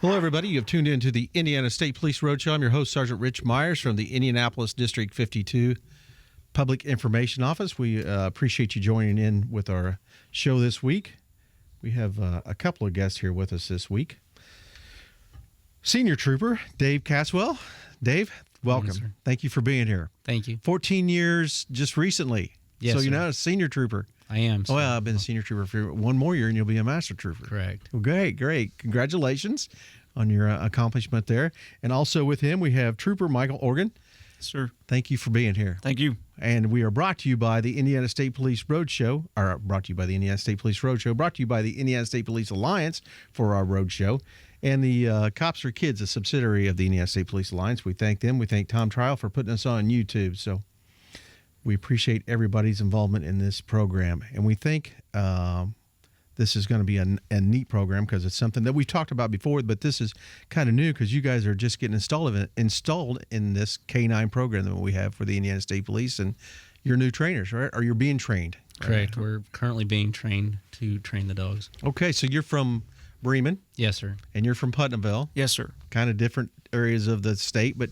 Hello, everybody. You have tuned in to the Indiana State Police Roadshow. I'm your host, Sergeant Rich Myers from the Indianapolis District 52 Public Information Office. We appreciate you joining in with our show this week. We have a couple of guests here with us this week. Senior Trooper Dave Caswell. Dave, welcome. Morning, Thank you for being here. Thank you. 14 years just recently. Yes, so you're sir. now a Senior Trooper. I am. Oh, yeah, I've been a Senior Trooper for one more year, and you'll be a Master Trooper. Correct. Well, great. Congratulations on your accomplishment there. And also with him, we have Trooper Michael Organ. Sir. Thank you for being here. Thank you. And we are brought to you by the Indiana State Police Roadshow, or brought to you by the Indiana State Police Roadshow, brought to you by the Indiana State Police Alliance for our roadshow. And the Cops for Kids, a subsidiary of the Indiana State Police Alliance. We thank them. We thank Tom Trial for putting us on YouTube. So we appreciate everybody's involvement in this program. And we think this is going to be a neat program because it's something that we've talked about before, but this is kind of new because you guys are just getting installed in this K-9 program that we have for the Indiana State Police, and you're new trainers, right? Or you're being trained. Correct. We're currently being trained to train the dogs. Okay, so you're from Bremen. Yes, sir. And you're from Putnamville. Yes, sir. Kind of different areas of the state, but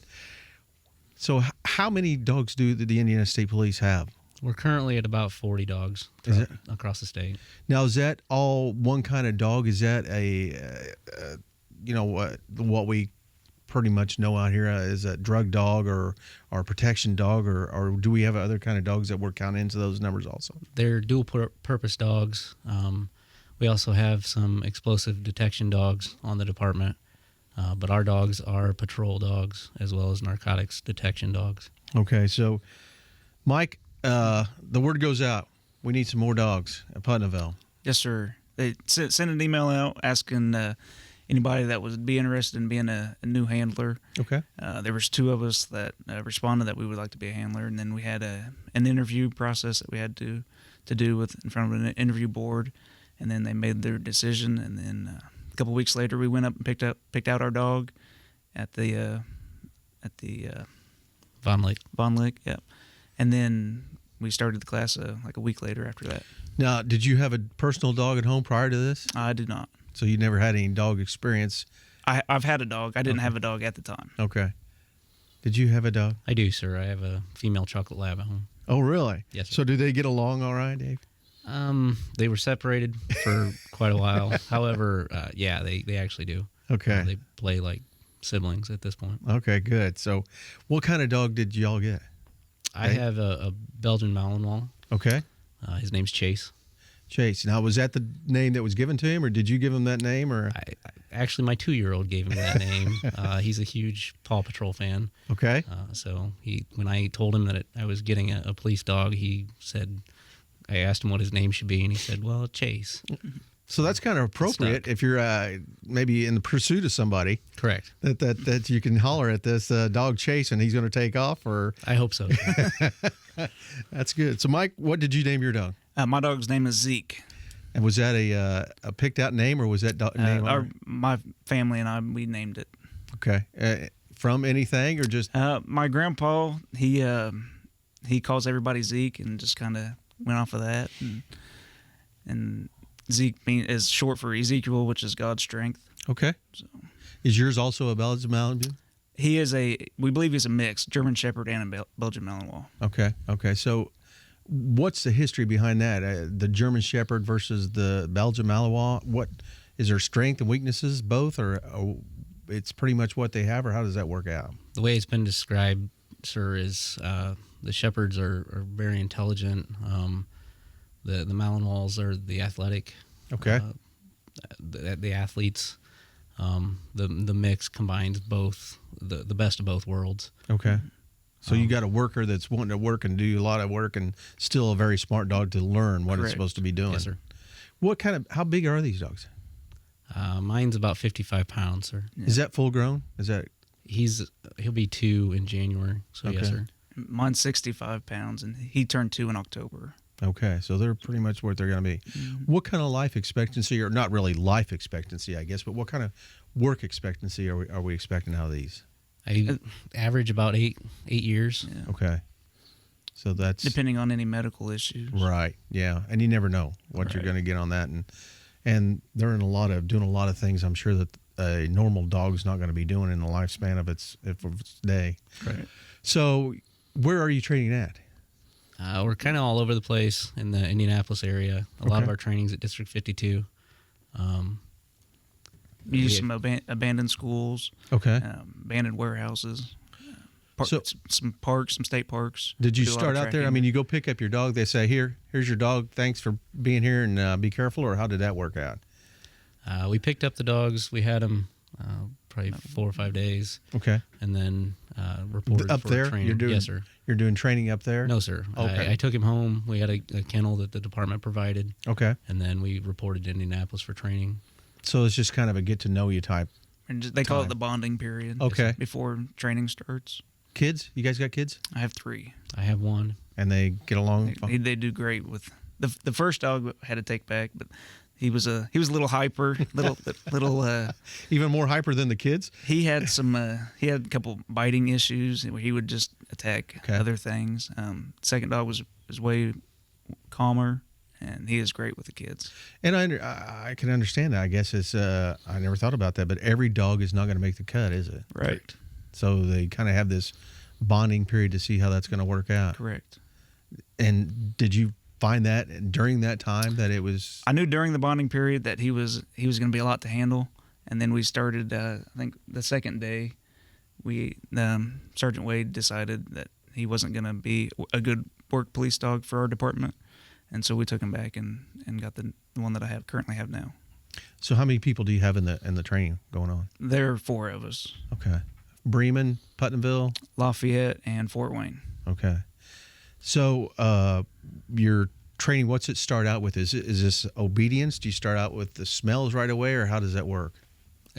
so how many dogs do the Indiana State Police have? We're currently at about 40 dogs across the state. Now, is that all one kind of dog? Is that what we pretty much know out here is a drug dog or protection dog, or do we have other kind of dogs that we're counting into those numbers also? They're dual-purpose dogs. We also have some explosive detection dogs on the department, but our dogs are patrol dogs as well as narcotics detection dogs. Okay, so Mike, the word goes out. We need some more dogs at Putnamville. Yes, sir. They sent an email out asking anybody that would be interested in being a new handler. Okay. There was two of us that responded that we would like to be a handler, and then we had an interview process that we had to do in front of an interview board, and then they made their decision, and then a couple weeks later we went up and picked out our dog at the Von Lake. Yep. And then we started the class like a week later after that. Now, did you have a personal dog at home prior to this? I did not. So you never had any dog experience? I've had a dog. I didn't have a dog at the time. Okay. Did you have a dog? I do, sir. I have a female chocolate lab at home. Oh, really? Yes, sir. So do they get along all right, Dave? They were separated for quite a while. However, yeah, they actually do. Okay. They play like siblings at this point. Okay, good. So what kind of dog did y'all get? I have a Belgian Malinois. Okay. His name's Chase. Chase. Now, was that the name that was given to him, or did you give him that name? Or Actually, my 2-year-old gave him that name. He's a huge Paw Patrol fan. Okay. So when I told him that I was getting a police dog, he said, I asked him what his name should be, and he said, well, Chase. So that's kind of appropriate if you're maybe in the pursuit of somebody. Correct. That you can holler at this dog Chase and he's going to take off, or I hope so. that's good. So, Mike, what did you name your dog? My dog's name is Zeke. And was that a picked out name, or was that name? My family and I, we named it. Okay. From anything, or just? My grandpa, he calls everybody Zeke, and just kind of went off of that. And Zeke is short for Ezekiel, which is God's strength. Okay. So, is yours also a Belgian Malinois? We believe he's a mix, German Shepherd and a Belgian Malinois. Okay. So, what's the history behind that? The German Shepherd versus the Belgian Malinois. What is there strength and weaknesses both, or it's pretty much what they have, or how does that work out? The way it's been described, sir, is the Shepherds are very intelligent. The Malinois are the athletic. Okay. The athletes. The mix combines both the best of both worlds. Okay. So you got a worker that's wanting to work and do a lot of work, and still a very smart dog to learn what it's supposed to be doing. Yes, sir. How big are these dogs? Mine's about 55 pounds, sir. Yeah. Is that full grown? He'll be 2 in January. So okay. Yes, sir. Mine's 65 pounds, and he turned 2 in October. Okay, so they're pretty much what they're going to be. Mm-hmm. What kind of life expectancy, or not really life expectancy, I guess, but what kind of work expectancy are we expecting out of these? I average about 8 years. Yeah. Okay. So that's depending on any medical issues. Right. Yeah. And you never know what you're going to get on that, and they're doing a lot of things. I'm sure that a normal dog's not going to be doing in the lifespan of its day. Right. So, where are you training at? We're kind of all over the place in the Indianapolis area. A lot of our training's at District 52. We use some abandoned schools, abandoned warehouses, some parks, some state parks. Did you start out there? I mean, you go pick up your dog. They say, here's your dog. Thanks for being here, and be careful. Or how did that work out? We picked up the dogs. We had them probably 4 or 5 days. Okay. And then reported up for there. training. Yes, sir. You're doing training up there? No, sir. Okay. I took him home. We had a kennel that the department provided. Okay. And then we reported to Indianapolis for training. So it's just kind of a get to know you type. And they call it the bonding period. Okay. Before training starts. Kids? You guys got kids? I have 3. I have 1. And they get along? They do great with the first dog. I had to take back, but he was a little hyper, little even more hyper than the kids. He had a couple biting issues where he would just attack other things. Second dog was way calmer, and he is great with the kids. And I can understand that. I guess it's I never thought about that, but every dog is not going to make the cut, is it? Right. So they kind of have this bonding period to see how that's going to work out. Correct. And did you find that during that time that it was? I knew during the bonding period that he was going to be a lot to handle, and then we started. I think the second day, Sergeant Wade decided that he wasn't going to be a good work police dog for our department, and so we took him back and got the one that I currently have now. So how many people do you have in the training going on? There are 4 of us. Okay. Bremen, Putnamville, Lafayette, and Fort Wayne. Okay. So your training, what's it start out with? Is this obedience? Do you start out with the smells right away, or how does that work?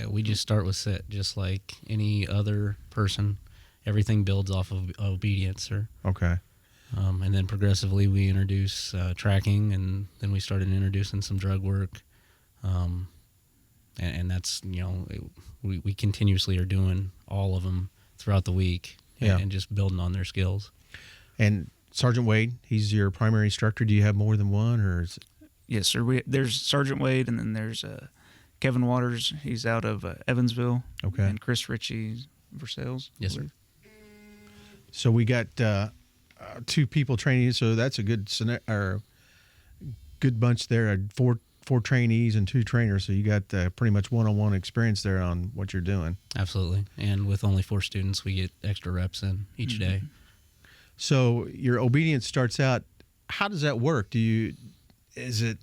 We just start with sit, just like any other person. Everything builds off of obedience, sir. Okay. And then progressively we introduce tracking, and then we started introducing some drug work. And that's, we continuously are doing all of them throughout the week and just building on their skills. And Sergeant Wade, he's your primary instructor. Do you have more than one, or is it? Yes, sir. There's Sergeant Wade, and then there's Kevin Waters. He's out of Evansville. Okay. And Chris Ritchie, Versailles. Yes, sir. So we got 2 people training. So that's a good bunch there. 4 trainees and 2 trainers. So you got pretty much one-on-one experience there on what you're doing. Absolutely. And with only 4 students, we get extra reps in each day. So your obedience starts out. How does that work? Is it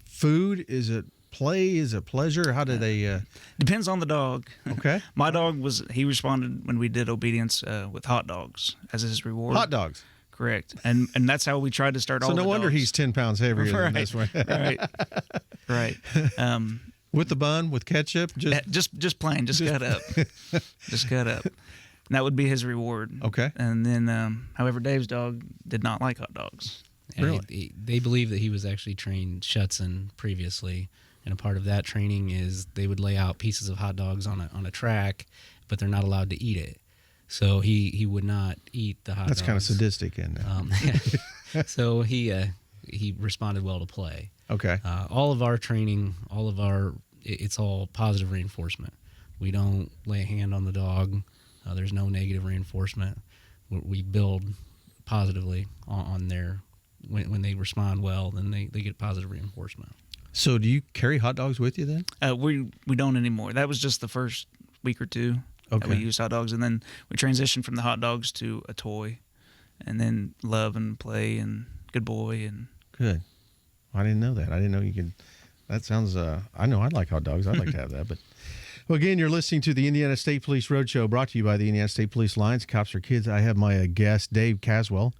food? Is it play? Is it pleasure? How do they? Depends on the dog. Okay. My dog he responded when we did obedience with hot dogs as his reward. Hot dogs. Correct. And that's how we tried to start all the dogs. So no wonder he's 10 pounds heavier than this one. Right. With the bun, with ketchup, just plain, just cut up, just cut up. And that would be his reward. Okay. And then, however, Dave's dog did not like hot dogs. Really? They believe that he was actually trained Schutzen previously, and a part of that training is they would lay out pieces of hot dogs on a track, but they're not allowed to eat it. So he would not eat the hot dogs. That's kind of sadistic, isn't it? So he responded well to play. Okay. All of our training, it's all positive reinforcement. We don't lay a hand on the dog. There's no negative reinforcement. We build positively on their, when they respond well, then they get positive reinforcement. So do you carry hot dogs with you then? We don't anymore. That was just the first week or 2. Okay. We used hot dogs, and then we transitioned from the hot dogs to a toy, and then love and play and good boy and good. I didn't know that. I didn't know you could. That sounds. I know I'd like hot dogs. I'd like to have that. But well, again, you're listening to the Indiana State Police Roadshow, brought to you by the Indiana State Police Alliance. Cops are Kids. I have my guest Dave Caswell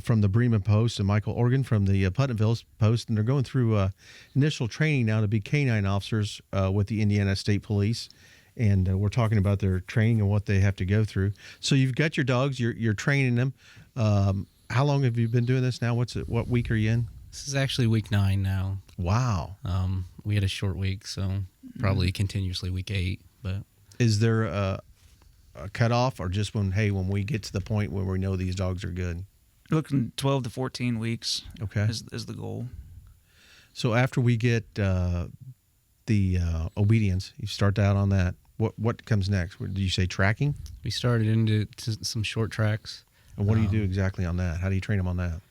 from the Bremen Post and Michael Organ from the Putnamville Post, and they're going through initial training now to be K-9 officers with the Indiana State Police. And we're talking about their training and what they have to go through. So you've got your dogs. You're training them. How long have you been doing this now? What week are you in? This is actually week 9 now. Wow. We had a short week, so probably continuously week 8. But is there a cutoff, or just when we get to the point where we know these dogs are good? Looking 12 to 14 weeks. Okay. Is the goal. So after we get the obedience, you start out on that. What comes next? Did you say tracking? We started into some short tracks. And what do you do exactly on that? How do you train them on that?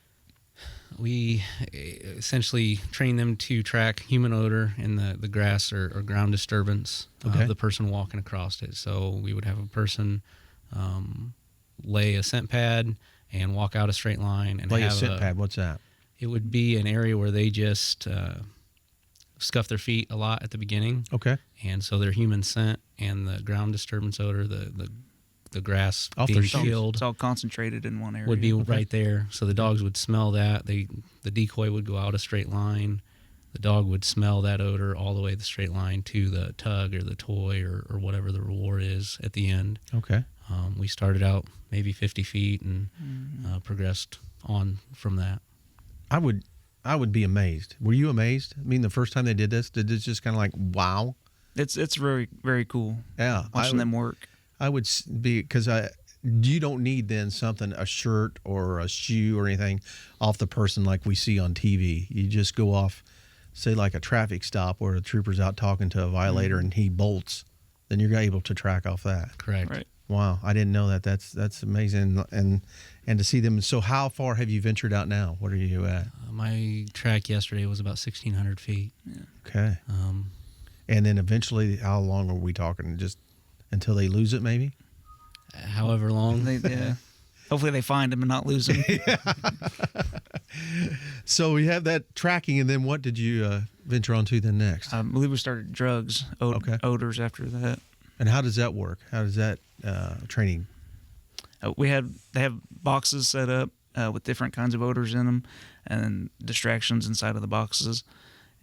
We essentially train them to track human odor in the grass or ground disturbance of the person walking across it. So we would have a person lay a scent pad and walk out a straight line. And lay have a scent pad, what's that? It would be an area where they just scuff their feet a lot at the beginning. Okay. And so their human scent and the ground disturbance odor, the grass Off being their shoes. killed It's all concentrated in one area. would be right there. So the dogs would smell that. The decoy would go out a straight line. The dog would smell that odor all the way the straight line to the tug or the toy or whatever the reward is at the end. Okay. We started out maybe 50 feet and progressed on from that. I would be amazed. Were you amazed? I mean, the first time they did this just kind of like, wow? It's very, very cool. Yeah. Watching them work. I would be, because you don't need then a shirt or a shoe or anything off the person like we see on TV. You just go off, say like a traffic stop where a trooper's out talking to a violator and he bolts, then you're able to track off that. Correct. Right. Wow, I didn't know that. That's amazing, and to see them. So how far have you ventured out now? What are you at? My track yesterday was about 1,600 feet. Yeah. Okay. And then eventually, how long are we talking? Just until they lose it, maybe? However long. Hopefully they find him and not lose him. So we have that tracking, and then what did you venture on to then next? I believe we started drugs, odors after that. And how does that work? How does that training? They have boxes set up with different kinds of odors in them and distractions inside of the boxes.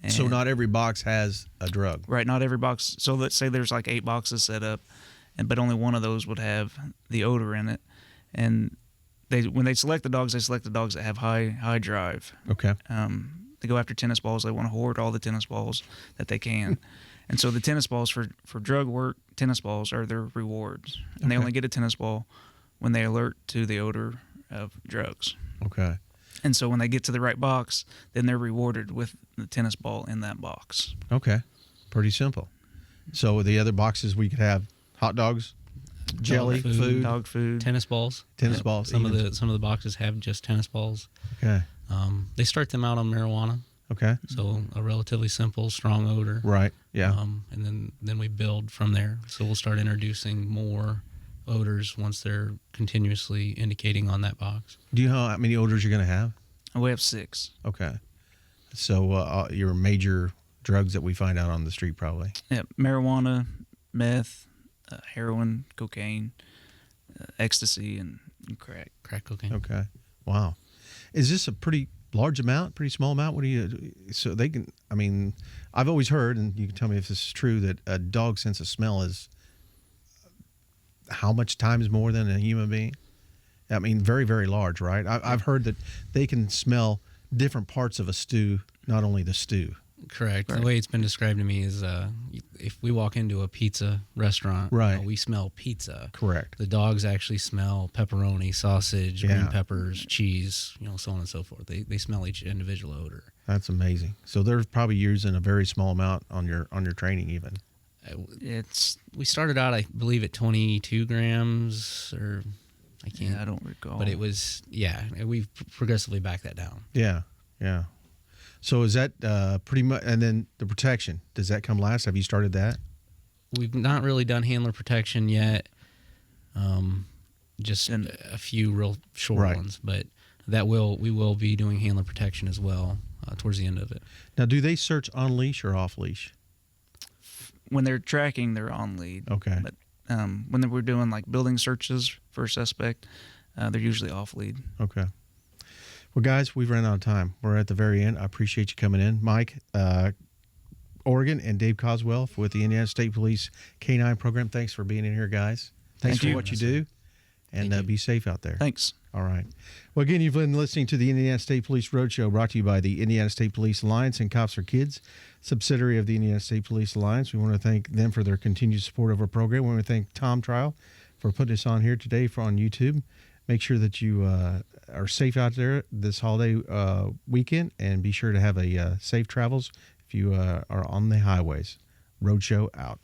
And So not every box has a drug. right, not every box. So let's say there's like 8 boxes set up, but only one of those would have the odor in it. And when they select the dogs, they select the dogs that have high drive. Okay. They go after tennis balls. They want to hoard all the tennis balls that they can. And so the tennis balls for drug work, tennis balls are their rewards. And they Okay. only get a tennis ball when they alert to the odor of drugs. Okay. And so when they get to the right box, then they're rewarded with the tennis ball in that box. Okay. Pretty simple. So the other boxes we could have hot dogs, jelly, food, Dog food. Tennis balls. tennis balls. Some even. of the boxes have just tennis balls. Okay. They start them out on marijuana, Okay. so a relatively simple, strong odor. Right. Yeah. And then we build from there. So we'll start introducing more odors once they're continuously indicating on that box. Do you know how many odors you're going to have? We have 6. Okay. So your major drugs that we find out on the street probably. Yeah, marijuana, meth, heroin, cocaine, ecstasy, and crack. Crack cocaine. Okay. Wow. Is this a pretty large amount, pretty small amount? What do you, so they can, I mean, I've always heard, and you can tell me if this is true, that a dog's sense of smell is how much times more than a human being? I mean, very, very large, right? I've heard that they can smell different parts of a stew, not only the stew. Correct. Right. The way it's been described to me is if we walk into a pizza restaurant, Right. we smell pizza. Correct. The dogs actually smell pepperoni, sausage, Yeah. green peppers, cheese, so on and so forth. They smell each individual odor. That's amazing. So they're probably using a very small amount on your training even. We started out, I believe, at 22 grams, or I can't. I don't recall. But it was, we've progressively backed that down. Yeah. Yeah. So is that pretty much, and then the protection, does that come last? Have you started that? We've not really done handler protection yet. Just a few real short Right. ones, but we will be doing handler protection as well towards the end of it. Now, do they search on leash or off leash? When they're tracking, they're on lead. Okay. But when we're doing like building searches for a suspect, they're usually off lead. Okay. Well, guys, we've run out of time. We're at the very end. I appreciate you coming in. Mike, Oregon, and Dave Coswell with the Indiana State Police K-9 program. Thanks for being in here, guys. Thanks Thank for you. what you do, and be safe out there. Thanks. All right. Well, again, you've been listening to the Indiana State Police Roadshow, brought to you by the Indiana State Police Alliance and Cops for Kids, subsidiary of the Indiana State Police Alliance. We want to thank them for their continued support of our program. We want to thank Tom Trial for putting us on here today on YouTube. Make sure that you are safe out there this holiday weekend, and be sure to have a safe travels. If if you are on the highways. Roadshow out.